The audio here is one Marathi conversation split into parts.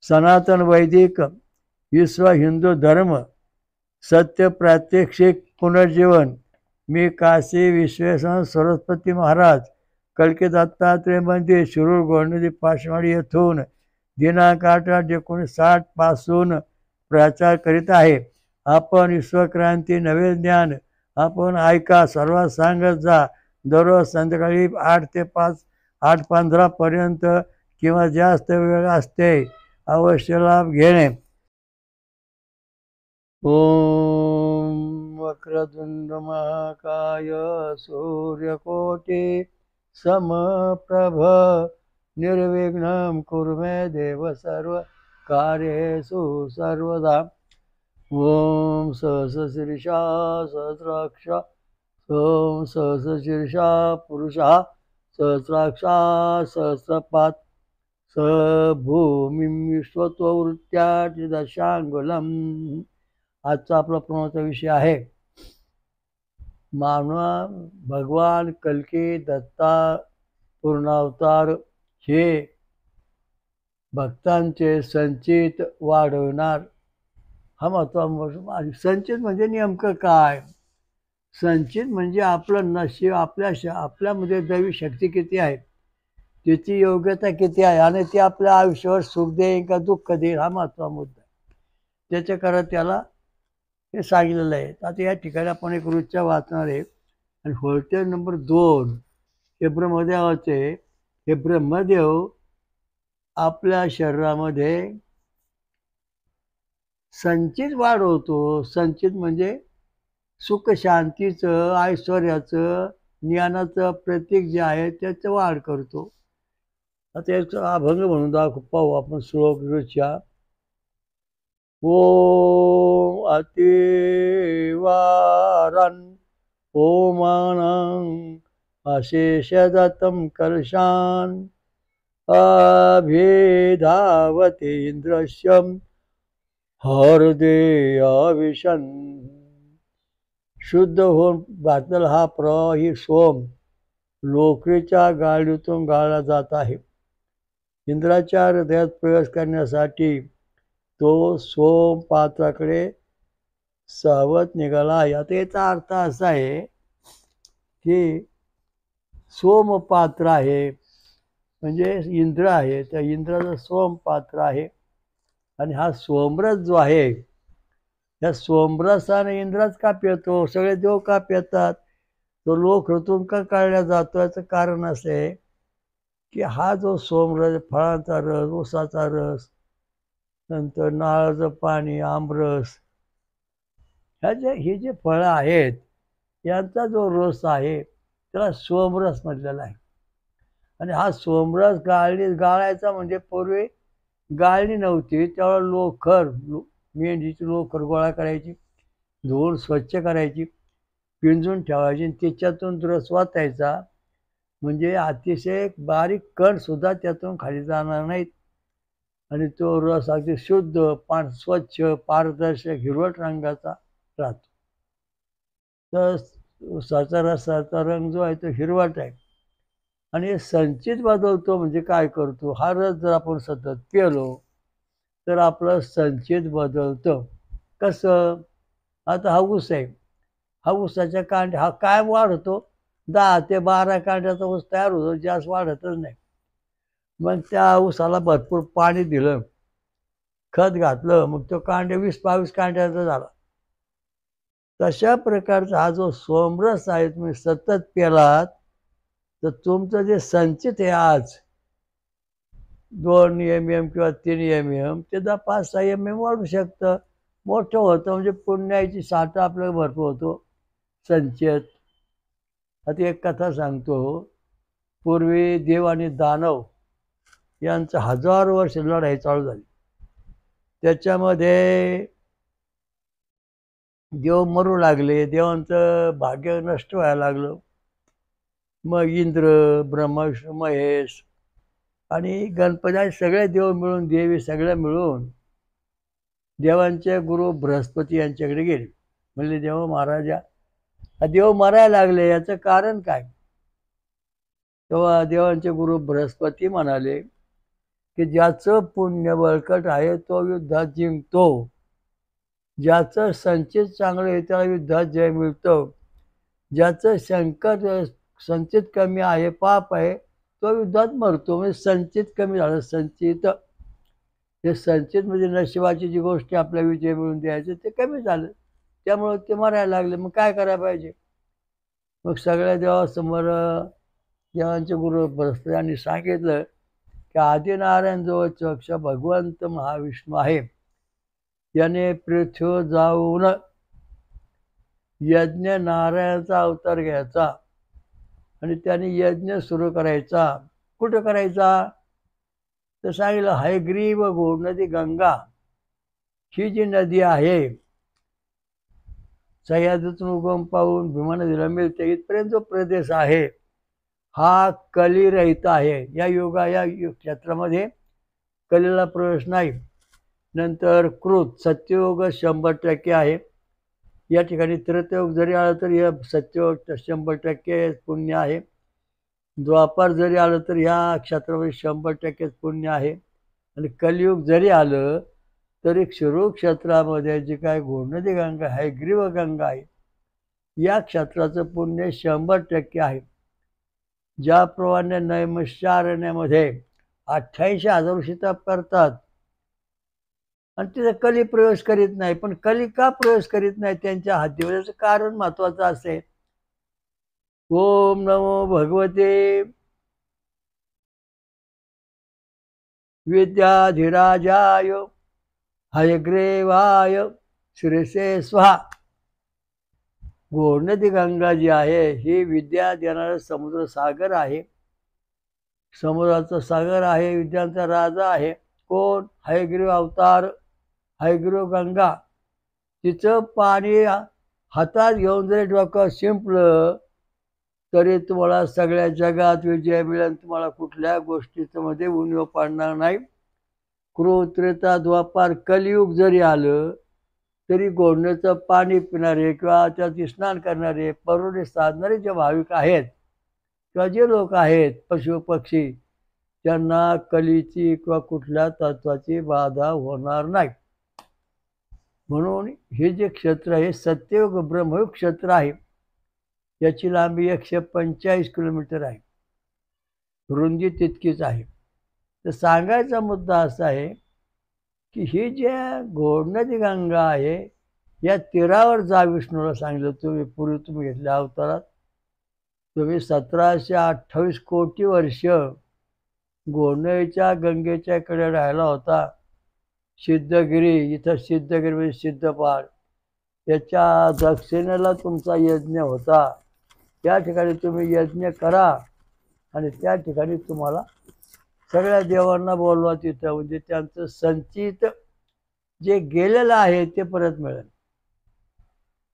सनातन वैदिक विश्व हिंदू धर्म सत्य प्रात्यक्षिक पुनर्जीवन। मी काशी विश्वेश्वर सरस्वती महाराज कलकी दत्तात्रय मंदिर शिरूर गोंडदी पाचवाडी येथून दिनांक 8/8/1960 पासून प्रचार करीत आहे. आपण विश्वक्रांती नवे ज्ञान आपण ऐका, सर्वात सांगत जा. दररोज संध्याकाळी 8 ते 5 8:15 पर्यंत किंवा जास्त वेळ असते. अवश्य लाभ घेणे. ओम वक्रतुंड महाकाय सूर्यकोटि समप्रभ निर्विघ्नं कुरु मे देव सर्व कार्येषु सर्वदा. ओम सहस्रशीर्षा सहस्राक्ष ओम सहस्रशीर्षा पुरुषः सहस्राक्षा सहस्रपाद स भूमिं विश्वतो वृत्त्या दशांगुलम. आजचा आपला प्रणवाचा विषय आहे मानवा भगवान कल्की दत्ता पूर्णावतार हे भक्तांचे संचित वाढवणार. हा महत्त्वाचा. संचित म्हणजे नेमकं काय? संचित म्हणजे आपलं नशीब, आपल्यामध्ये दैवी शक्ती किती आहे, त्याची योग्यता किती आहे आणि ती आपल्या आयुष्यावर सुख देईल का दुःख देईल, हा महत्त्वाचा मुद्दा आहे. त्याच्याकरता त्याला हे सांगितलेलं आहे. आता या ठिकाणी आपण एक रोजच्या वाचणार आहे. आणि होते नंबर 2 हे ब्रह्मदेवाचे. हे ब्रह्मदेव आपल्या शरीरामध्ये संचित वाढवतो. संचित म्हणजे सुख शांतीचं, ऐश्वर्याचं, ज्ञानाचं प्रतीक जे आहे त्याचं वाढ करतो. आता याचा अभंग म्हणून पाहू आपण श्लोक रोजच्या. ओम अतिवारन ओमानं अशेषदत्तं कलशान अभिधावते इंद्रश्यम हृदय विशन. शुद्ध होऊन बातल हा प्रवाह ही सोम लोकरीच्या गाडीतून गाळला जात आहे. इंद्राच्या हृदयात प्रवेश करण्यासाठी तो सोम पात्राकडे सावध निघाला आहे. आता याचा अर्थ असा आहे की सोमपात्र आहे म्हणजे इंद्र आहे, त्या इंद्राचं सोमपात्र आहे. आणि हा सोमरस जो आहे, या सोमरसाने इंद्रच का पितो, सगळे देव का पितात, तो लोक ऋतून का काढला जातो, याचं कारण असं आहे की हा जो सोमरस, फळांचा रस, ऊसाचा रस, नंतर नारळाचं पाणी, आमरस, हे जे फळं आहेत यांचा जो रस आहे त्याला सोमरस म्हटलेला आहे. आणि हा सोमरस गाळायचा म्हणजे पूर्वी गाळणी नव्हती, त्यावेळेला लोकर, मेंढीची लोकर गोळा करायची, धुवून स्वच्छ करायची, पिंजून ठेवायची आणि त्याच्यातून रस वाचायचा. म्हणजे अतिशय बारीक कणसुद्धा त्यातून खाली जाणार नाहीत आणि तो रस अगदी शुद्ध, स्वच्छ, पारदर्शक, हिरवट रंगाचा राहतो. तर ऊसाचा रसाचा रंग जो आहे तो हिरवट आहे. आणि संचित बदलतो म्हणजे काय करतो, हा रस जर आपण सतत पिलो तर आपलं संचित बदलतं. कसं? आता हा ऊस आहे, हा ऊसाच्या कांड्या हा काय वाढतो, 10 ते 12 कांड्याचा ऊस तयार होतो, जास्त वाढतच नाही. मग त्या ऊसाला भरपूर पाणी दिलं, खत घातलं, मग तो कांड्या 20-22 कांड्याचा झाला. तशा प्रकारचा हा जो सोमरस आहे तुम्ही सतत पेलात तर तुमचं जे संचित आहे आज 2 mm किंवा 3 mm ते 5-6 mm वाढू शकतं, मोठं होतं. म्हणजे पुण्याची साठा आपल्याला भरपूर होतो संचित. आता एक कथा सांगतो. पूर्वी देव आणि दानव यांचं 1000 वर्ष लढाई चालू झाली. त्याच्यामध्ये देव मरू लागले, देवांचं भाग्य नष्ट व्हायला लागलं. मग इंद्र, ब्रह्मा, विष्णू, महेश आणि गणपती सगळे देव मिळून, देवी सगळ्या मिळून देवांचे गुरु बृहस्पती यांच्याकडे गेले. म्हणजे देव महाराजा, देव मरायला लागले, याचं कारण काय? तेव्हा देवांचे गुरु बृहस्पती म्हणाले की ज्याचं पुण्य बळकट आहे तो युद्धात जिंकतो, ज्याचं संचित चांगलं आहे त्याला युद्धात जय मिळतो, ज्याचं संचित कमी आहे, पाप आहे, तो युद्धात मरतो. म्हणजे संचित कमी झालं. संचित हे संचित म्हणजे नशिबाची जी गोष्टी आपल्या विजय मिळून द्यायचे ते कमी झालं, त्यामुळं ते मरायला लागले. मग काय करायला पाहिजे? मग सगळ्या देवासमोर देवांचे गुरु बृहस्पतींनी सांगितलं की आदिनारायण जवळच भगवंत महाविष्णू आहे, याने पृथ्वीवर जाऊन यज्ञ नारायणाचा अवतार घ्यायचा आणि त्याने यज्ञ सुरू करायचा. कुठं करायचा? तर सांगितलं हयग्रीव घोड गंगा ही जी नदी आहे, सह्याद्रीतून उगम पाहून भीमा नदीला मिळते इथपर्यंत जो प्रदेश आहे हा कलिरहित आहे. या क्षेत्रामध्ये कलीला प्रवेश नाही. नंतर कृत सत्ययोग 100% आहे. या ठिकाणी त्रेतायुग जरी आलं तरी या सत्ययोग 100% पुण्य आहे. द्वापार जरी आलं तर ह्या क्षेत्रामध्ये 100% पुण्य आहे. आणि कलियुग जरी आलं तरी शिरू क्षेत्रामध्ये जी काय घोडनदी गंगा आहे, ग्रीव गंगा आहे, या क्षेत्राचं पुण्य 100% आहे. ज्याप्रमाणे नैमिषारण्यामध्ये 88,000 वर्षी तप करतात आणि तिथे कली प्रवेश करीत नाही. पण कली का प्रवेश करीत नाही त्यांच्या हद्दीवर? याचं कारण महत्वाचं असेल. ओम नमो भगवते विद्याधिराजाय हयग्रीवाय श्रीसे स्वाहा. घोडनदी गंगा जी आहे ही विद्या देणारा समुद्र सागर आहे. समुद्राचा सागर आहे, विद्यांचा राजा आहे. कोण? हयग्रीव अवतार, हयग्रीव गंगा. तिचं पाणी हातात घेऊन जरी डोकं शिंपलं तरी तुम्हाला सगळ्या जगात विजय मिळेल. तुम्हाला कुठल्या गोष्टीचं मध्ये उणीव पाडणार नाही. क्रोध त्रेता द्वापार कलियुग जरी आलं तरी घोडण्याचं पाणी पिणारे किंवा त्याची स्नान करणारे परोढे साधणारे जे भाविक आहेत किंवा जे लोक आहेत पशु पक्षी, त्यांना कलीची किंवा कुठल्या तत्वाची बाधा होणार नाही. म्हणून हे जे क्षेत्र आहे सत्ययुग ब्रह्मयुग क्षेत्र आहे. याची लांबी 145 किलोमीटर आहे, रुंदी तितकीच आहे. तर सांगायचा मुद्दा असा आहे की ही जे घोडनदी गंगा आहे या तीरावर जा. विष्णूला सांगितलं पूर्वी तुम्ही घेतल्या अवतारात तुम्ही 1728 कोटी वर्ष घोडनदीच्या गंगेच्या कडे राहिला होता. सिद्धगिरी, इथं सिद्धगिरी म्हणजे सिद्धपहाड, याच्या दक्षिणेला तुमचा यज्ञ होता. त्या ठिकाणी तुम्ही यज्ञ करा आणि त्या ठिकाणी तुम्हाला सगळ्या देवांना बोलवा तिथं, म्हणजे त्यांचं संचित जे गेलेलं आहे ते परत मिळेल.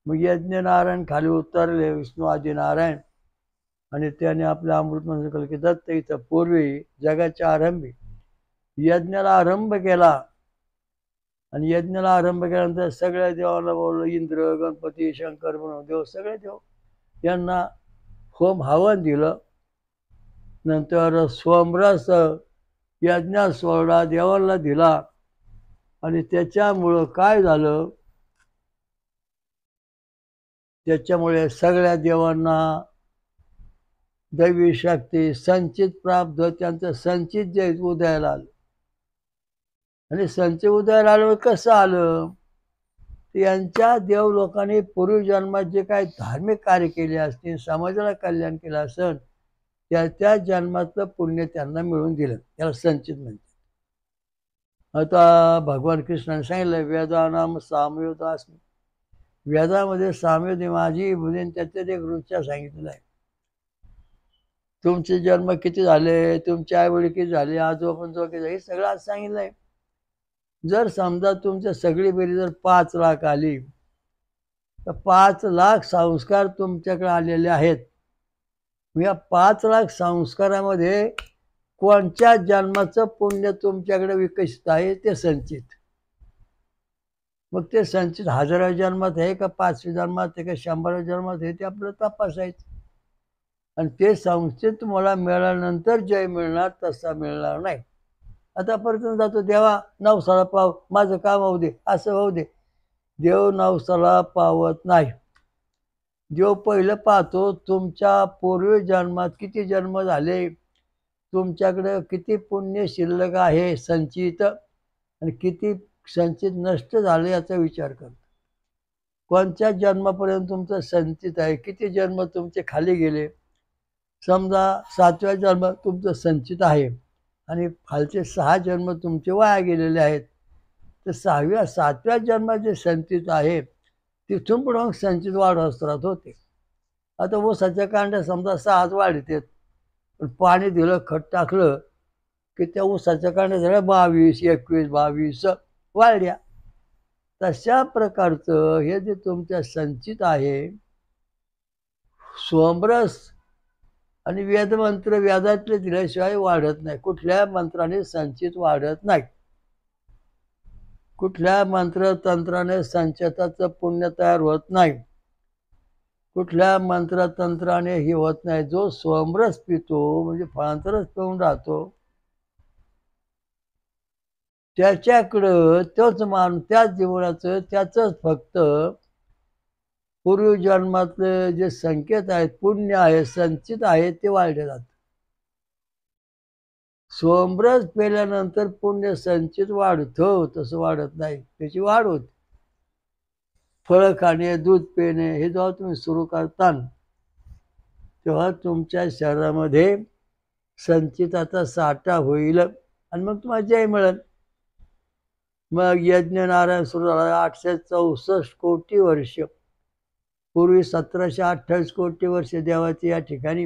मग यज्ञ नारायण खाली उतरले, विष्णू आदी नारायण, आणि त्याने आपल्या अमृत मंत्र की दत्त इथं पूर्वी जगाच्या आरंभी यज्ञाला आरंभ केला. आणि यज्ञाला आरंभ केल्यानंतर सगळ्या देवाला बोललं. इंद्र, गणपती, शंकर, देव, सगळे देव यांना होम हवन दिलं. नंतर सोमरस यज्ञात सोडला, देवाला दिला. आणि त्याच्यामुळं काय झालं? त्याच्यामुळे सगळ्या देवांना दैवी शक्ती संचित प्राप्त, त्यांचं संचित जे उदयाला आलं. आणि संचित उदयाला आलं कसं आलं? यांच्या देव लोकांनी पूर्वी जन्मात जे काही धार्मिक कार्य केले असतील, समाजाला कल्याण केलं असेल, त्या जन्माचं पुण्य त्यांना मिळून दिलं. त्याला संचित म्हणतात. आता भगवान कृष्णाने सांगितलं वेदानाम सामवेद अस्मि. वेदामध्ये सामवेद माझी बुद्धी त्याच्यात एक ऋचा सांगितलेलं आहे. तुमचे जन्म किती झाले, तुमचे आई वडील किती झाले, आजोबा किती झाले, हे सगळं आज सांगितलंय. जर समजा तुमच्या सगळी बेरीज जर 5 लाख आली तर 5 लाख संस्कार तुमच्याकडे आलेले आहेत. या 5 लाख संस्कारामध्ये कोणत्या जन्माचं पुण्य तुमच्याकडे विकसित आहे ते संचित. मग ते संचित 1000व्या जन्मात आहे का 5व्या जन्मात आहे का 100व्या जन्मात आहे ते आपल्याला तपासायचं. आणि ते संचित तुम्हाला मिळाल्यानंतर जय मिळणार, तसा मिळणार नाही. आता परत जातो, देवा नवसाला पाव, माझं काम होऊ दे, असं होऊ दे. देव नवसाला पावत नाही. देव पहिलं पाहतो तुमच्या पूर्वी जन्मात किती जन्म झाले, तुमच्याकडे किती पुण्य शिल्लक आहे संचित, आणि किती संचित नष्ट झाले याचा विचार करतो. कोणत्या जन्मापर्यंत तुमचं संचित आहे, किती जन्म तुमचे खाली गेले. समजा 7व्या जन्मात तुमचं संचित आहे आणि खालचे 6 जन्म तुमचे वाया गेलेले आहेत, तर 7व्या जन्मात जे संचित आहे तिथून पुढे मग संचित वाढत राहत होते. आता ऊसाच्या कांड्या समजा 6च वाढतात, पण पाणी दिलं, खत टाकलं की त्या ऊसाच्या कांड्या झाल्या 22, 21, 22 वाढल्या. तशा प्रकारचं हे जे तुमच्या संचित आहे, सोमरस आणि वेदमंत्र व्याजातले दिल्याशिवाय वाढत नाही. कुठल्या मंत्राने संचित वाढत नाही. कुठल्या मंत्र तंत्राने संचिताचं पुण्य तयार होत नाही. कुठल्या मंत्रतंत्राने हे होत नाही. जो सोमरस पितो म्हणजे फळांतरच पिऊन राहतो, त्याच्याकडं तोच माणूस, त्याच जीवनाचं, त्याचंच फक्त पूर्वी जन्मातले जे संकेत आहेत, पुण्य आहे, संचित आहे, ते वाढले जातात. सोमरस पेल्यानंतर पुण्य संचित वाढतं, तसं वाढत नाही, त्याची वाढ होते. फळं खाणे, दूध पिणे हे जेव्हा तुम्ही सुरू करता तेव्हा तुमच्या शरीरामध्ये संचिताचा साठा होईल आणि मग तुम्हाला जय मिळेल. मग यज्ञ नारायण सुरू झाला 864 कोटी वर्ष पूर्वी, 1728 कोटी वर्ष देवाचे या ठिकाणी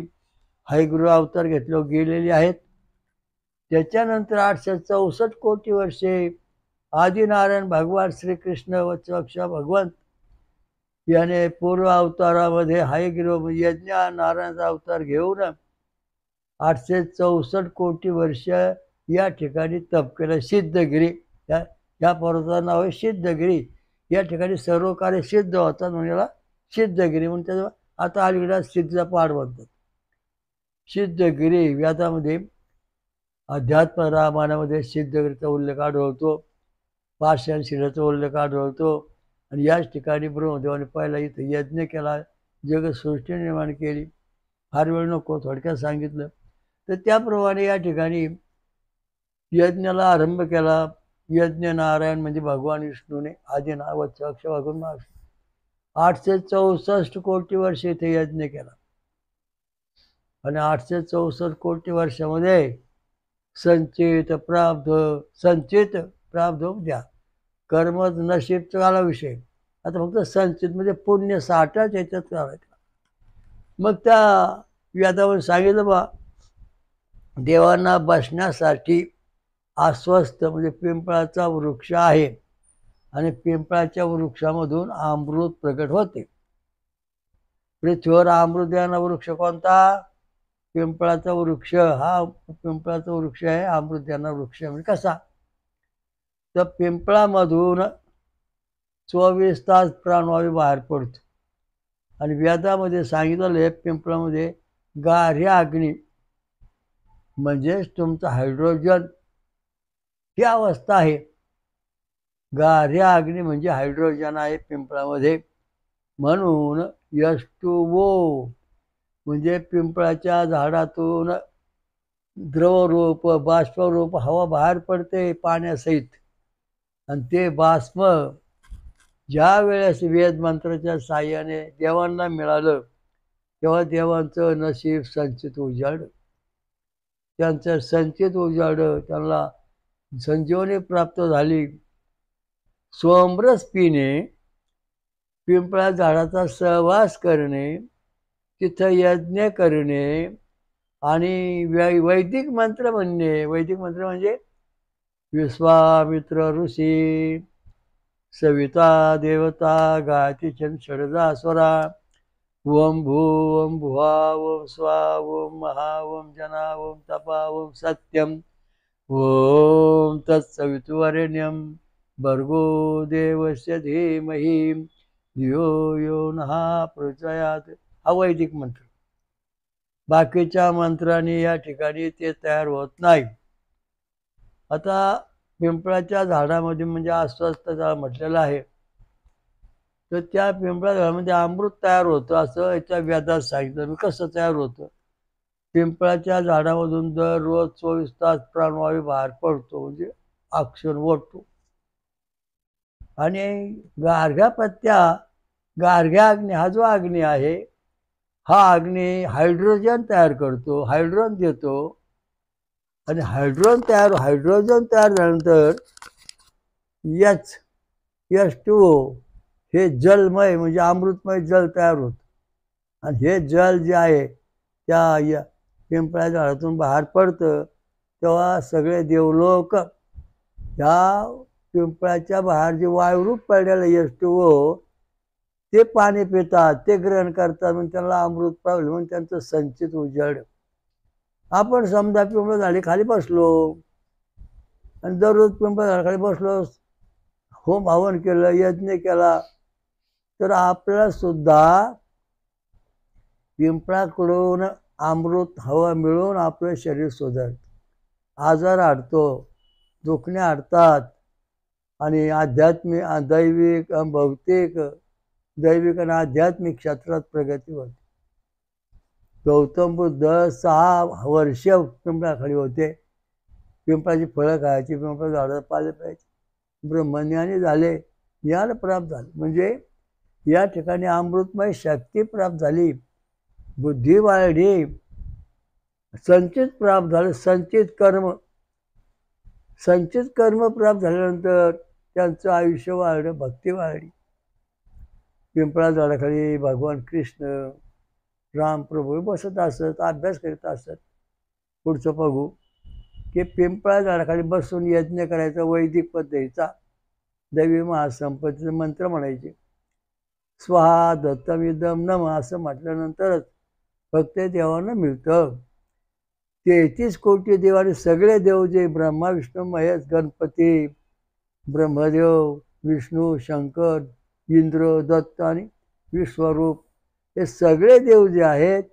हयग्रीव अवतार घेतले गेलेले आहेत. त्याच्यानंतर 864 कोटी वर्षे आदिनारायण भगवान श्रीकृष्ण वत्स भगवंत याने पूर्व अवतारामध्ये हयग्रीव यज्ञ नारायणचा अवतार घेऊन 864 कोटी वर्ष या ठिकाणी तप केलं. सिद्धगिरी, या पर्वताचं नाव आहे सिद्धगिरी. या ठिकाणी सर्व कार्य सिद्ध होतात म्हणजे याला सिद्धगिरी म्हणून त्याचं आता अलीकडे सिद्धीचा पहाड बनतात. सिद्धगिरी व्याधामध्ये अध्यात्म रामायणामध्ये सिद्धगिरीचा उल्लेख आढळतो, पाषाण शिलेचा उल्लेख आढळतो. आणि याच ठिकाणी ब्रह्मदेवाने पहिला इथं यज्ञ केला, जगसृष्टी निर्माण केली. फार वेळ नको, थोडक्यात सांगितलं तर त्याप्रमाणे या ठिकाणी यज्ञाला आरंभ केला. यज्ञ नारायण म्हणजे भगवान विष्णूने आदिना वत्स भगवान 864 कोटी वर्ष इथे यज्ञ केला. आणि 864 कोटी वर्षामध्ये संचित प्राब्ध द्या, कर्म नशीब आला विषय. आता फक्त संचित म्हणजे पुण्य साठा त्याच्यात करायचा. मग त्या व्याधावर सांगितलं बा, देवांना बसण्यासाठी अस्वस्थ म्हणजे पिंपळाचा वृक्ष आहे आणि पिंपळाच्या वृक्षामधून अमृत प्रकट होते. पृथ्वीवर अमृत देणारा वृक्ष कोणता? पिंपळाचा वृक्ष. हा पिंपळाचा वृक्ष आहे, अमृत देणारा वृक्ष. म्हणजे कसा? तर पिंपळामधून 24 तास प्राणवायू बाहेर पडतो. आणि वेदामध्ये सांगितलेलं आहे पिंपळामध्ये गार्ह्य अग्नी म्हणजेच तुमचा हायड्रोजन ही अवस्था आहे. गार्ह्य अग्नी म्हणजे हायड्रोजन आहे पिंपळामध्ये. म्हणून H2O म्हणजे पिंपळाच्या झाडातून द्रवरूप बाष्परूप हवा बाहेर पडते पाण्यासहित. आणि ते बाष्प ज्या वेळेस वेद मंत्राच्या साह्याने देवांना मिळालं तेव्हा देवांचं नशीब संचित उजाडलं. त्यांचं संचित उजाडलं, त्यांना संजीवनी प्राप्त झाली. सोमरस पिणे, पिंपळा झाडाचा सहवास करणे, तिथं यज्ञ करणे आणि वैदिक मंत्र म्हणणे. वैदिक मंत्र म्हणजे विश्वामित्र ऋषी, सविता देवता, गायत्री छंद षडजा स्वरा, ओम भू ओम भुवा ओम स्वा ओम महा ओम जना ओम तपा ओम सत्यम ओम तत्सवितुवरेण्यम भर्गो देवस्य धीमहि धियो यो नः प्रचोदयात्. हा वैदिक मंत्र. बाकीच्या मंत्रांनी या ठिकाणी ते तयार होत नाही. आता पिंपळाच्या झाडामध्ये म्हणजे अस्वस्थ त्याला म्हटलेलं आहे, तर त्या पिंपळा झाडामध्ये अमृत तयार होतं असं याच्या वेदात सांगितलं. मी कसं तयार होतं? पिंपळाच्या झाडामधून दररोज 24 तास प्राणवायू बाहेर पडतो, म्हणजे ऑक्सिजन ओढतो. आणि गारघ्या पत्त्या, गारघ्या अग्नी हा जो अग्नी आहे, हा अग्नी हायड्रोजन तयार करतो, हायड्रोजन देतो. आणि हायड्रोजन तयार झाल्यानंतर एच H2O हे जलमय म्हणजे अमृतमय जल तयार होतं. आणि हे जल जे आहे त्या पिंपळाच्या झाडातून बाहेर पडतं, तेव्हा सगळे देवलोक ह्या पिंपळाच्या बाहेर जे वायुरूप पडलेलं H2O ते पाणी पितात, ते ग्रहण करतात, म्हणून त्यांना अमृत पावलं, म्हणून त्यांचं संचित उजळ. आपण समजा पिंपळ झाडी खाली बसलो आणि दररोज पिंपळ झाडाखाली बसलो, होम हवन केलं, यज्ञ केला, तर आपल्याला सुद्धा पिंपळाकडून अमृत हवा मिळून आपलं शरीर सुधारतं, आजार हटतो, दुखणे हटतात. आणि आध्यात्मिक, दैविक, भौतिक, दैविक आणि आध्यात्मिक क्षेत्रात प्रगती होते. गौतम बुद्ध 6 वर्ष पिंपळाखाली होते, पिंपळाची फळं खायची, पिंपळा झाडं पाले पाहिजे, ब्रह्मज्ञानी झाले, ज्ञान प्राप्त झाले. म्हणजे या ठिकाणी अमृतमय शक्ती प्राप्त झाली, बुद्धी वाढली, संचित प्राप्त झालं, संचित कर्म प्राप्त झाल्यानंतर त्यांचं आयुष्य वाढलं, भक्ती वाढली. पिंपळा झाडाखाली भगवान कृष्ण, रामप्रभू बसत असत, अभ्यास करीत असत. पुढचं बघू की पिंपळा झाडाखाली बसून यज्ञ करायचा वैदिक पद्धतीचा, दैवी महासंपत्तीचे मंत्र म्हणायचे. स्वाहा दत्तमिदम नम असं म्हटल्यानंतरच फक्त देवांना मिळतं. 33 कोटी देवाने सगळे देव जे ब्रह्मा विष्णू महेश गणपती, ब्रह्मदेव, विष्णू, शंकर, इंद्र, दत्त आणि विश्वरूप, हे सगळे देव जे आहेत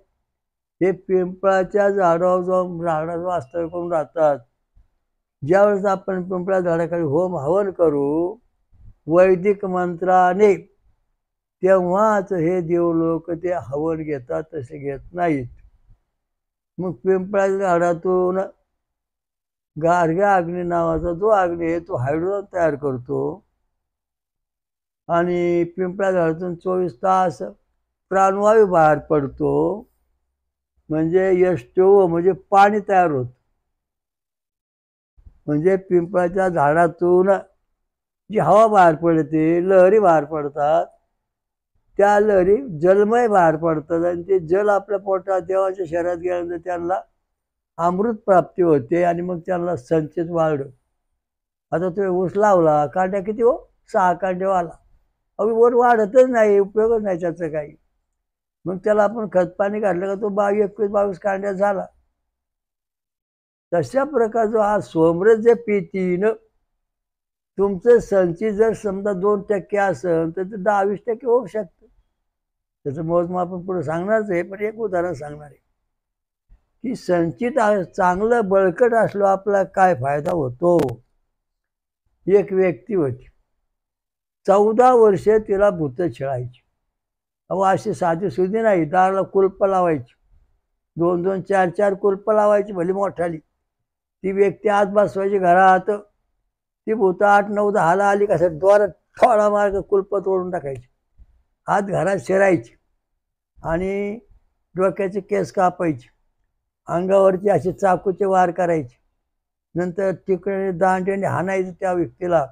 हे पिंपळाच्या झाडावर जाऊन झाडाचं वास्तव्य करून राहतात. ज्यावेळेस आपण पिंपळा झाडाखाली होम हवन करू वैदिक मंत्राने, तेव्हाच हे देवलोक ते हवन घेतात, तसे घेत नाहीत. मग पिंपळाच्या झाडातून गारघ्या अग्नी नावाचा जो अग्नी आहे तो हायड्रोजन तयार करतो. आणि पिंपळा झाडातून 24 तास प्राणवायू बाहेर पडतो, म्हणजे H2O म्हणजे पाणी तयार होतं. म्हणजे पिंपळाच्या झाडातून जी हवा बाहेर पडते, लहरी बाहेर पडतात, त्या लहरी जलमय बाहेर पडतात. आणि ते जल आपल्या पोटात देवाच्या शरीरात गेल्यानंतर त्यांना अमृत प्राप्ती होते आणि मग त्यांना संचित वाढलं. आता तुम्ही ऊस लावला, कांड्या किती हो? 6 कांड्या आला, अहो वर वाढतच नाही, उपयोगच नाही त्याचं काही. मग त्याला आपण खत पाणी घातलं का तो 21-22 कांड्या झाला. तशा प्रकारचा हा सोमरस जे पितीन तुमचं संचित जर समजा 2% असेल तर ते 10-20% होऊ शकतं. त्याचं मोजमाप आपण पुढे सांगणारच आहे, पण एक उदाहरण सांगणार आहे की संचित चांगलं बळकट असलो आपला काय फायदा होतो. एक व्यक्ती होती, 14 वर्षे तिला भूत छळायची. अहो अशी साधी सुधी नाही, दाराला कुलप लावायची, 2-2, 4-4 कुलप लावायची, भली मोठाली. ती व्यक्ती आत बसवायची घरात, ती भूत 8-9 10 आली का द्वारात थोडा मार्ग कुलप तोडून टाकायची, आत घरात शिरायची आणि डोक्याचे केस कापायचे, अंगावरची असे चाकूचे वार करायचे, नंतर तिकडे दांड्याने हाणायचं त्या व्यक्तीला,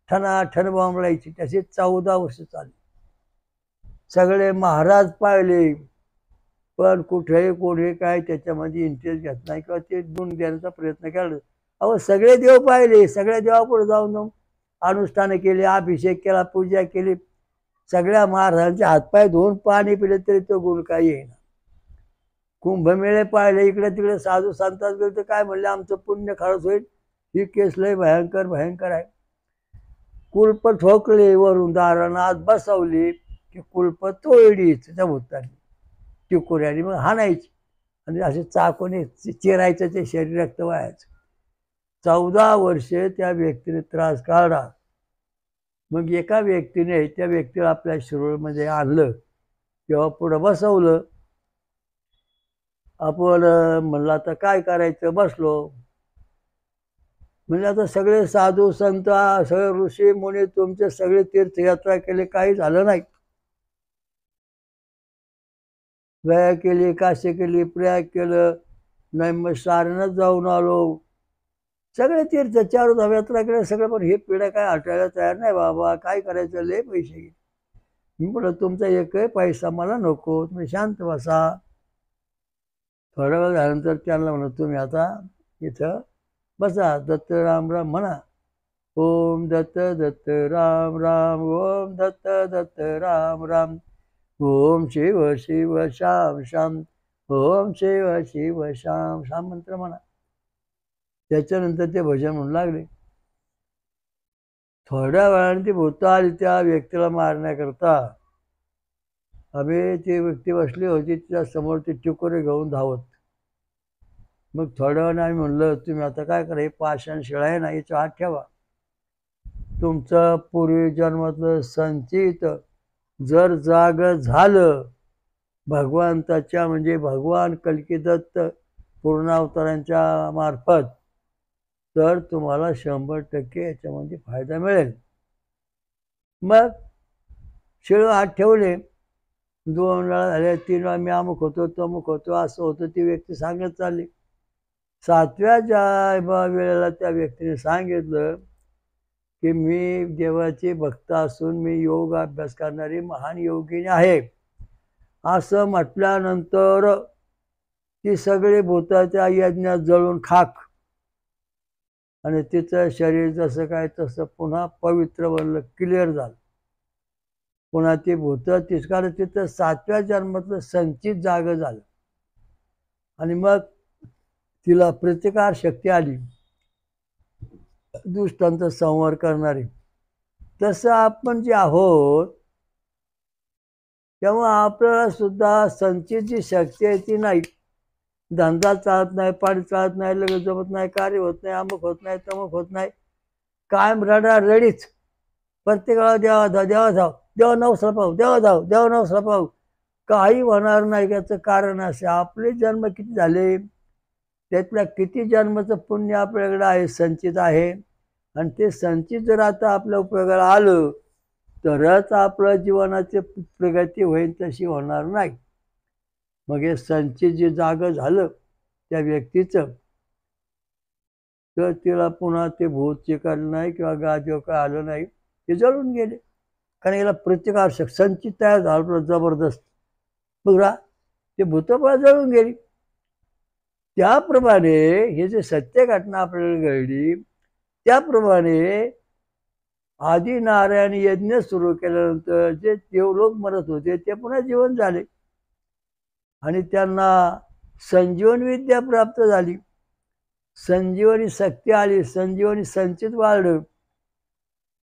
ठणाठण बोंबलायची. तसे 14 वर्ष चालली. सगळे महाराज पाहिले, पण कुठेही कोणी काय त्याच्यामध्ये इंटरेस्ट घेत नाही किंवा ते गुण देण्याचा प्रयत्न केला. अहो सगळे देव पाहिले, सगळ्या देवापुढे जाऊन अनुष्ठानं केली, अभिषेक केला, पूजा केली, सगळ्या महाराजांचे हातपाय धुवून पाणी पिले तरी तो गुण काही येईना. कुंभमेळे पाहिले, इकडे तिकडे साधू संतात गेले तर काय म्हणले, आमचं पुण्य खरंच होईल, ही केस लय भयंकर भयंकर आहे. कुलप ठोकले वरून, दारानं आत बसवली की कुलप तोडलीच त्या भूताने, टिकोऱ्याने मग हाणायची आणि असे चाकूने चिरायचं, ते शरीर रक्त व्हायचं. 14 वर्षे त्या व्यक्तीने त्रास काढला. मग एका व्यक्तीने त्या व्यक्तीला आपल्या शिरोळमध्ये आणलं, तेव्हा पुढं बसवलं. आपण म्हणलं आता काय करायचं, बसलो. म्हणजे आता सगळे साधू संत, सगळे ऋषी मुनी तुमचे सगळे तीर्थयात्रा केले, काही झालं नाही. गया केली, काशी केली, प्रयाग केलं, नाही मग सारनाथ जाऊन आलो, सगळे तीर्थ चारोधाम यात्रा केल्या सगळं. पण हे पिढ्या काय हटायला तयार नाही बाबा, काय करायचं, लय पैसे घे. मी म्हटलं तुमचा एकही पैसा मला नको, तुम्ही शांत बसा. थोड्या वेळ झाल्यानंतर त्यांना म्हणत तुम्ही आता इथं बसा, दत्त राम राम म्हणा. ओम दत्त दत्त राम राम, ओम दत्त दत्त राम राम, ओम शिव शिव श्याम श्याम, ओम शिव शिव श्याम श्याम मंत्र म्हणा. त्याच्यानंतर ते भजन म्हणू लागले. थोड्या वेळाने ती भूत आली त्या व्यक्तीला मारण्याकरता. आम्ही ती व्यक्ती बसली होती, तिच्या समोर ती टिकोरे घेऊन धावत. मग थोड्या वेळाने आम्ही म्हणलं तुम्ही आता काय करा, हे पाषाण शिळा आहे ना, याच्या हात ठेवा. तुमचं पूर्वी जन्मातलं संचित जर जाग झालं भगवंताच्या, म्हणजे भगवान कल्कीदत्त पूर्णावतारांच्या मार्फत, तर तुम्हाला 100% याच्यामध्ये फायदा मिळेल. मग शिळ हात ठेवले. 2 वेळा झाले, 3 वेळा मी अमुक होतो तमुक होतो असं होतं, ती व्यक्ती सांगत चालली. 7व्या वेळेला त्या व्यक्तीने सांगितलं की मी देवाचे भक्त असून मी योग अभ्यास करणारी महान योगिनी आहे. असं म्हटल्यानंतर ती सगळी भूताच्या यज्ञात जळून खाक, आणि तिचं शरीर जसं काय तसं पुन्हा पवित्र बनलं, क्लिअर झालं. पुन्हा ती भूत कारण तिथं 7व्या जन्मातलं संचित जाग झालं. आणि मग तिला प्रतिकार शक्ती आली, दुष्टांचा संहार करणारी. तसं आपण जे आहोत, तेव्हा आपल्याला सुद्धा संचित जी शक्ती आहे ती नाही. धंदा चालत नाही, पाणी चालत नाही, लगेच जमत नाही, कार्य होत नाही, अमुक होत नाही, तमुक होत नाही, कायम रडा रडीच. प्रत्येकाला देवा धाव, देवा धाव, देवा नवसला पाहू, देवा धाव, देवा नवसला पाहू, काही होणार नाही. याचं कारण असे आपले जन्म किती झाले, त्यातल्या किती जन्माचं पुण्य आपल्याकडे आहे, संचित आहे. आणि ते संचित जर आता आपल्या उपयोगाला आलं तरच आपलं जीवनाची प्रगती होईल, तशी होणार नाही. मग हे संचित जे जाग झालं त्या व्यक्तीचं, तर तिला पुन्हा ते भूत चिकारलं नाही किंवा गाजो काय आलं नाही, ते जळून गेले. कारण याला प्रतिकार संचित तयार झालं जबरदस्त. बघा ते भूतफळ जळून गेली. त्याप्रमाणे हे जे सत्य घटना आपल्याला घडली, त्याप्रमाणे आदी नारायण यज्ञ सुरू केल्यानंतर जे देवलोक मरत होते ते पुन्हा जीवन झाले, आणि त्यांना संजीवनी विद्या प्राप्त झाली, संजीवनी शक्ती आली, संजीवनी संचित वाढलं.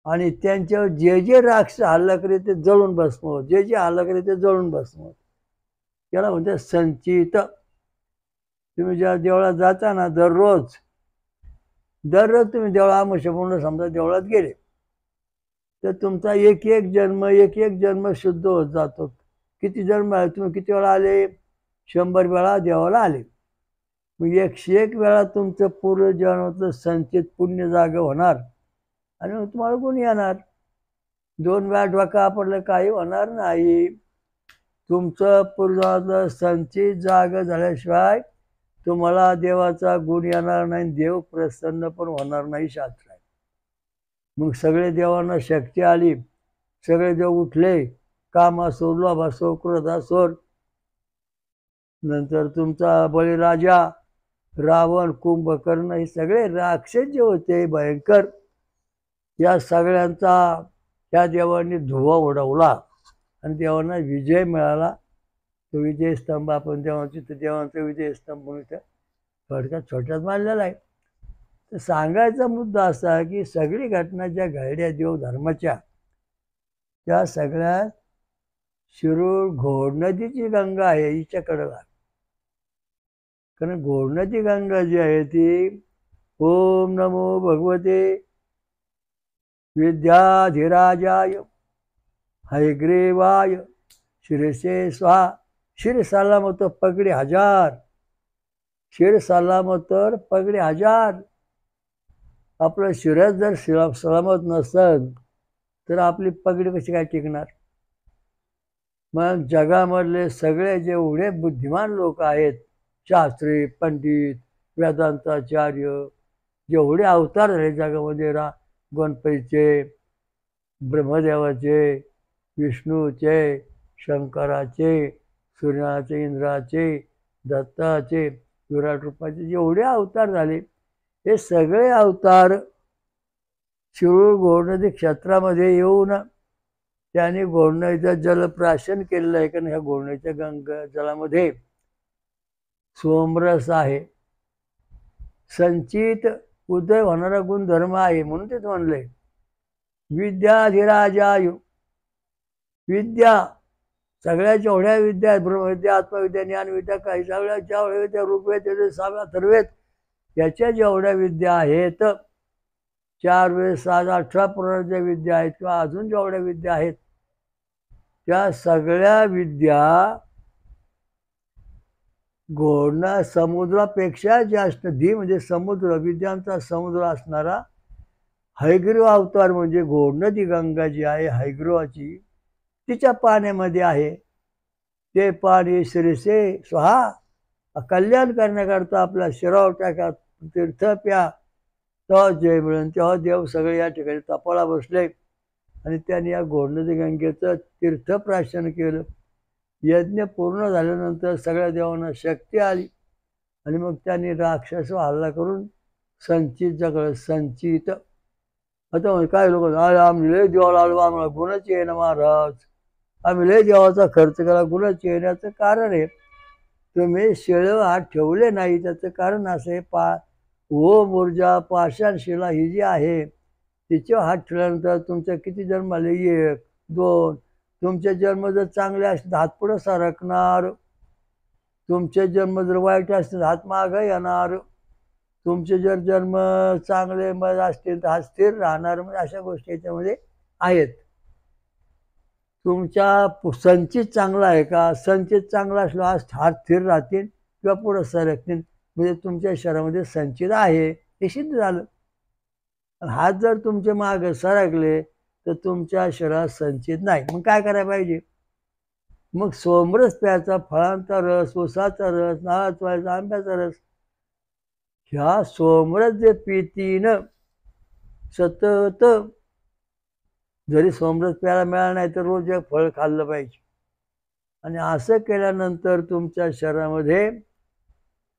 आणि त्यांच्यावर जे जे राक्षस हल्ला करीत ते जळून भस्म होत, जे जे हल्ला करीत ते जळून भस्म होत. त्याला म्हणते संचित. तुम्ही ज्या देवळात जाता ना, दररोज तुम्ही देवळा आमुष्यपूर्ण समजा देवळात गेले तर तुमचा एक एक जन्म शुद्ध होत जातो. किती जन्म आले, तुम्ही किती वेळा आले, 100 वेळा देवाला आले. मग 101 वेळा तुमचं पूर्व जन्मातलं संचित पुण्य जाग होणार, आणि मग तुम्हाला गुण येणार. 2 वेळा डोका आपलं काही होणार नाही. तुमचं पूर्वातलं संचित जाग झाल्याशिवाय तुम्हाला देवाचा गुण येणार नाही, देव प्रसन्न पण होणार नाही, शास्त्र आहे. मग सगळे देवांना शक्ती आली, सगळे देव उठले, काम असो, लोभ असो, क्रोध असो. नंतर तुमचा बळीराजा, रावण, कुंभकर्ण, हे सगळे राक्षस जे होते भयंकर, या सगळ्यांचा त्या देवांनी धुवा उडवला आणि देवांना विजय मिळाला. तो विजयस्तंभ आपण देवांचा विजयस्तंभ म्हणून त्या थोडक्यात छोट्यात मानलेला आहे. तर सांगायचा मुद्दा असा की सगळी घटना ज्या घडल्या देव धर्माच्या, त्या सगळ्या शिरूर घोड नदीची गंगा आहे हिच्याकडं. कारण घोड नदी गंगा जी आहे ती ओम नमो भगवते विद्याधिराजाय हयग्रीवाय शिरसे स्वाहा. शिर सलामत पगडे हजार. शिर सलामत पगडे हजार. आपलं शिरच जर सलामत नसत तर आपली पगडी कशी काय टिकणार. मग जगामधले सगळे जेवढे बुद्धिमान लोक आहेत, शास्त्री, पंडित, वेदांताचार्य, जेवढे अवतार झाले जगामध्ये, गणपतीचे, ब्रह्मदेवाचे, विष्णूचे, शंकराचे, सूर्याचे, इंद्राचे, दत्ताचे, विराट रूपाचे जेवढे अवतार झाले, हे सगळे अवतार शिरूर घोडनदी क्षेत्रामध्ये येऊन त्याने घोडनदीचं जलप्राशन केलेलं आहे. कारण ह्या घोडनदीच्या गंगा जलामध्ये सोमरस आहे, संचित उदय होणारा गुणधर्म आहे. म्हणून तेच म्हणलंय विद्याधिराजाय. विद्या सगळ्या जेवढ्या विद्या आहेत, ब्रह्मविद्या, आत्मविद्या, ज्ञानविद्या, काही सगळ्या जेवढ्या विद्या, ऋग्वेद, अथर्ववेद, याच्या जेवढ्या विद्या आहेत, 4 वेद, 7, 18 प्रकारच्या विद्या आहेत, किंवा अजून जेवढ्या विद्या आहेत, त्या सगळ्या विद्या घोडणा समुद्रापेक्षा जास्त, धी म्हणजे समुद्र, विद्यांचा समुद्र असणारा हयग्रीव अवतार म्हणजे घोडनदी गंगा जी आहे हयग्रीवाची, तिच्या पाण्यामध्ये आहे. ते पाणी शिरसे स्वाहा, कल्याण करण्याकरता आपला शिराव टाका, तीर्थ प्या, तेव्हा जय मिळून. तेव्हा देव सगळे या ठिकाणी तपाळा बसले आणि त्यांनी या घोडनदी गंगेचं तीर्थप्राशन केलं. यज्ञ पूर्ण झाल्यानंतर सगळ्या देवांना शक्ती आली आणि मग त्यांनी राक्षस हल्ला करून संचित जगलं. संचित आता काय लोक आम्ही लय देवाला आलो, आम्हाला गुणच येणं महाराज, आम्ही लय देवाचा खर्च केला, गुणच येण्याचं कारण आहे तुम्ही शिळ हात ठेवले नाही. त्याचं कारण असं आहे, ओम ऊर्जा पाषाण शिला ही जी आहे तिच्यावर हात ठेवल्यानंतर तुमच्या किती जन्म आले, 1, 2. तुमचे जन्म जर चांगले असतील हात पुढं सरकणार, तुमचे जन्म जर वाईट असतील हात मागं येणार, तुमचे जर जन्म चांगले असतील तर हात स्थिर राहणार. म्हणजे अशा गोष्टी याच्यामध्ये आहेत. तुमच्या संचित चांगला आहे का, संचित चांगला असलो हात स्थिर राहतील किंवा पुढं सरकतील, म्हणजे तुमच्या शरीरामध्ये संचित आहे हे सिद्ध झालं. हात जर तुमचे मागे सरकले तर तुमच्या शरीरात संचित नाही. मग काय करायला पाहिजे, मग सोमरस प्यायचा, फळांचा रस, ऊसाचा रस, नारळाचा व्हायचा, आंब्याचा रस. ह्या सोमरस जे पितीन सतत, जरी सोमरस प्यायला मिळाला नाही तर रोज एक फळ खाल्लं पाहिजे. आणि असं केल्यानंतर तुमच्या शरीरामध्ये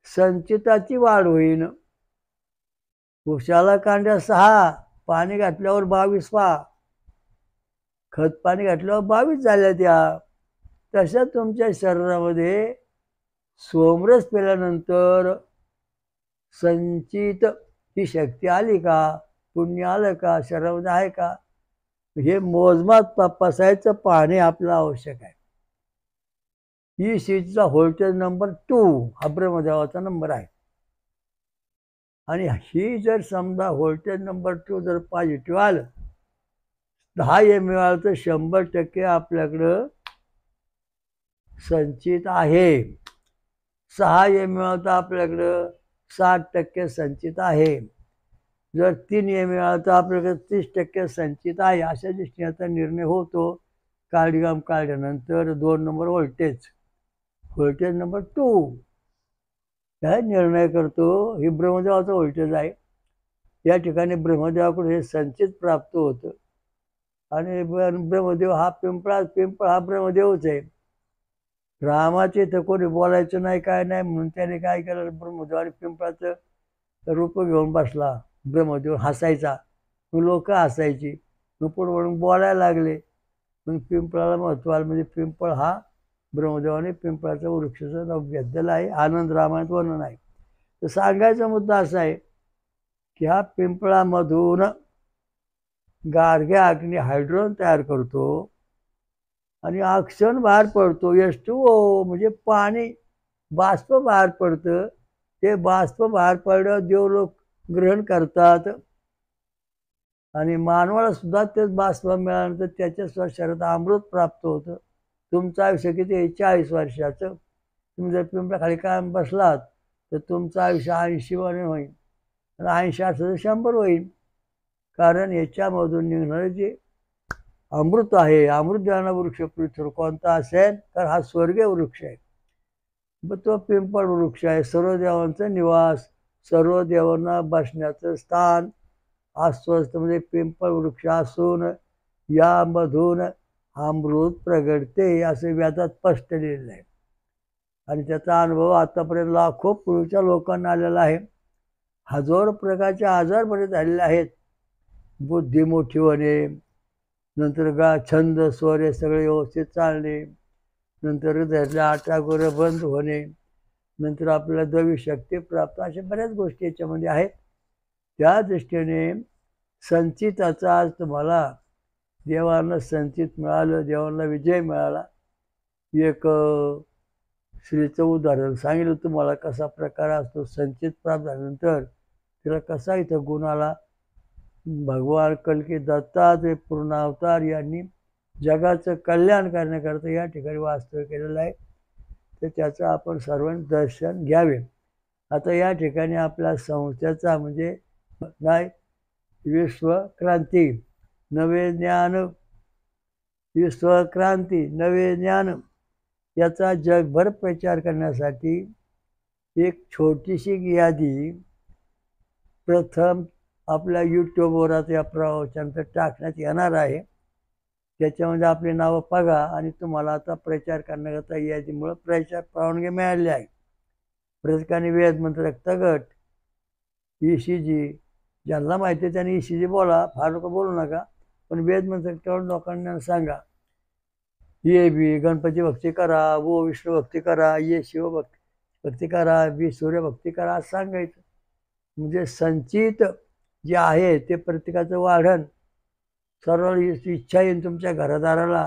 संचिताची वाढ होईल. वृक्षाला कांड्या 6, पाणी घातल्यावर 22 पहा, खत पाणी घातल्यावर 22 झाल्या त्या. तशा तुमच्या शरीरामध्ये सोमरस पिल्यानंतर संचित ही शक्ती आली का, पुण्य आलं का, शरीरामध्ये आहे का, हे मोजमाप तपासायचं पाहणे आपलं आवश्यक आहे. ही शीटचा व्होल्टेज नंबर 2 हा ब्रह्मदेवाचा नंबर आहे. आणि ही जर समजा व्होल्टेज नंबर 2 जर पॉझिटिव्ह आलं, 10 मिळालं तर 100% आपल्याकडं संचित आहे. 6 मिळालं तर आपल्याकडं 60% संचित आहे. जर 3 मिळालं तर आपल्याकडे 30% संचित आहे. अशा दृष्टीचा निर्णय होतो कार्डिओग्राम काढल्यानंतर. 2 नंबर व्होल्टेज नंबर 2 काय निर्णय करतो. हे ब्रह्मदेवाचं व्होल्टेज आहे. या ठिकाणी ब्रह्मदेवाकडून हे संचित प्राप्त होतं. आणि ब्रह्मदेव हा पिंपळ हा ब्रह्मदेवच आहे. रामाचे तर कोणी बोलायचं नाही, काय नाही, म्हणून त्याने काय केलं, ब्रह्मदेव आणि पिंपळाचं रूप घेऊन बसला. ब्रह्मदेव हसायचा, मग लोक हसायची, मग पुढे बोलायला लागले. मग पिंपळाला महत्व आलं. म्हणजे पिंपळ हा ब्रह्मदेवाने पिंपळाचा वृक्षाचं नाव घेतलेलं आहे. आनंद रामायणात वर्णन आहे. तर सांगायचा मुद्दा असा आहे की हा पिंपळामधून गारगे अग्नी हायड्रोजन तयार करतो आणि ऑक्सिजन बाहेर पडतो. H2O म्हणजे पाणी, बाष्प बाहेर पडतं. ते बाष्प बाहेर पडल्यावर देवलोक ग्रहण करतात आणि मानवाला सुद्धा तेच बाष्प मिळाल्यानंतर त्याच्या सुद्धा शरीरात अमृत प्राप्त होतं. तुमचं आयुष्य किती आहे? 40 वर्षाचं. तुम्ही जर पिंपळाखाली कायम बसलात तर तुमचं आयुष्य 80 वर्ष होईल आणि 80 असं 100 होईल. कारण याच्यामधून निघणारे जे अमृत आहे, अमृत देणारा वृक्ष पृथ्वीवर कोणता असेल तर हा स्वर्गीय वृक्ष आहे. मग तो पिंपळ वृक्ष आहे, सर्व देवांचं निवास, सर्व देवांना बसण्याचं स्थान अस्वस्थ म्हणजे पिंपळ वृक्ष असून यामधून अमृत प्रगटते असे वेदात स्पष्ट लिहिलेलं आहे. आणि त्याचा अनुभव आतापर्यंत लाखो पूर्वीच्या लोकांना आलेला आहे. हजारो प्रकारचे आजार बरे झालेले आहेत. बुद्धी मोठी होणे, नंतर छंद स्वर हे सगळे व्यवस्थित चालणे, नंतर हृदयातल्या आटागोर बंद होणे, नंतर आपल्याला दैवी शक्ती प्राप्त, अशा बऱ्याच गोष्टी याच्यामध्ये आहेत. त्या दृष्टीने संचिताचा आज तुम्हाला देवांना संचित मिळालं, देवांना विजय मिळाला. एक श्रीचं उदाहरण सांगितलं तुम्हाला, कसा प्रकार असतो. संचित प्राप्त झाल्यानंतर तिला कसा इथं गुण आला. भगवान कल्की दत्तात्रय पूर्ण अवतार यांनी जगाचं कल्याण करण्याकरता या ठिकाणी वास्तव्य केलेलं आहे. तर त्याचं आपण सर्वांनी दर्शन घ्यावे. आता या ठिकाणी आपल्या संस्थेचा म्हणजे नाही विश्वक्रांती नवे ज्ञान, विश्वक्रांती नवे ज्ञान याचा जगभर प्रचार करण्यासाठी एक छोटीशी यादी प्रथम आपल्या यूट्यूबवर आता या प्रवचनात टाकण्यात येणार आहे. त्याच्यामध्ये आपली नावं बघा आणि तुम्हाला आता प्रचार करण्याकरता यादीमुळं प्रचार परवानगी मिळाली आहे. प्रत्येकाने वेदमंत्र रक्तगट, ECG, ज्यांना माहिती आहे त्यांनी ECG बोला, फार लोक बोलू नका, पण वेदमंत्र तेवढं लोकांना सांगा. ये बी गणपती भक्ती करा, वो विष्णू भक्ती करा, ये शिव भक्ती करा, बी सूर्य भक्ती करा असं सांगायचं. म्हणजे संचित जे आहे ते प्रत्येकाचं वाढण, सर्व इच्छा येईल तुमच्या घरदाराला,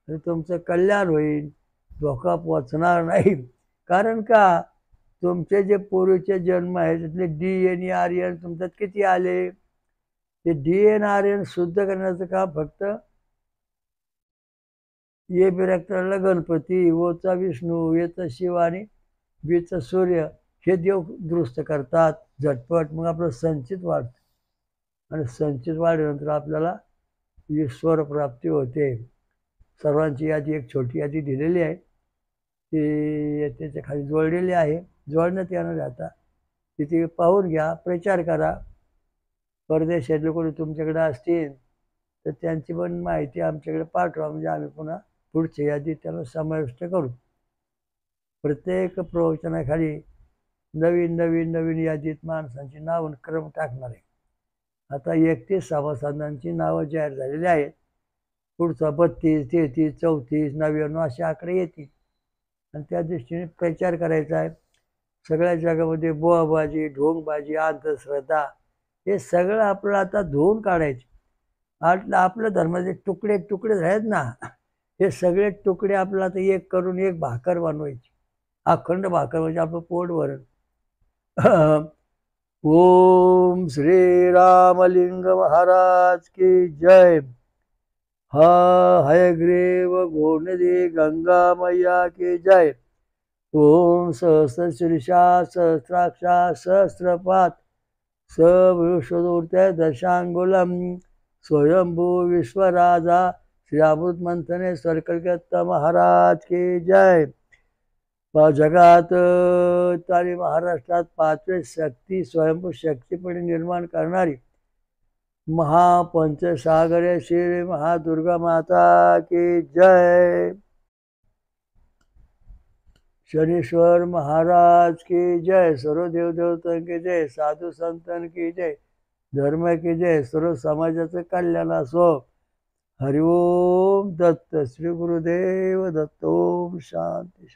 तर तुमचं कल्याण होईल, धोका पोचणार नाही. कारण का, तुमचे जे पूर्वीचे जन्म आहेत त्यातले DNA RN तुमच्यात किती आले, ते DNA RN शुद्ध करण्याचं काम फक्त ये बिरक्तला गणपती, ओचा विष्णू, येचा शिव आणि बीचा सूर्य हे देव दुरुस्त करतात झटपट. मग आपलं संचित वाढतं आणि संचित वाढल्यानंतर आपल्याला ईश्वर प्राप्ती होते. सर्वांची यादी एक छोटी यादी दिलेली आहे, ती त्याच्या खाली जोडलेली आहे, जोडण्यात येणार आता. तिथे पाहून घ्या, प्रचार करा. परदेशातले कोणी तुमच्याकडे असतील तर त्यांची पण माहिती आमच्याकडे पाठवा, म्हणजे आम्ही पुन्हा पुढच्या यादीत त्याला समाविष्ट करू. प्रत्येक प्रवचनाखाली नवीन नवीन नवीन यादीत माणसांची नावं क्रम टाकणार आहे. आता 31 सभासदांची नावं जाहीर झालेली आहेत. पुढचा 32, 33, 34, 99 असे आकडे येतील आणि त्या दृष्टीने प्रचार करायचा आहे. सगळ्या जगामध्ये बोवाबाजी, ढोंगबाजी, अंधश्रद्धा हे सगळं आपलं आता धुवून काढायचे. आपल्या धर्माचे तुकडे तुकडे आहेत ना, हे सगळे तुकडे आपल्याला आता एक करून एक भाकर बनवायची. अखंड भाकर म्हणजे आपलं पोट भरण. ओम श्री रामलिंग महाराज की जय. हयग्रीव गोनदी गंगा मैया की जय. ओम सहस्रशीर्षा सहस्राक्षा सहस्रपात सवृषदूर्ते दशांगुलम स्वयंभू विश्वराजा श्री अमृत मंथने सरकलकत्त महाराज की जय. जगात आणि महाराष्ट्रात 5वे शक्ती स्वयंभू शक्तीपणे निर्माण करणारी महापंचसागरे श्री महादुर्गा माता की जय. शनीश्वर महाराज की जय. सर्व देवदेवतां की जय. साधू संतन की जय. धर्म की जय. सर्व समाजाचं कल्याण असो. हरिओम दत्त. श्री गुरुदेव दत्त. ओम शांती.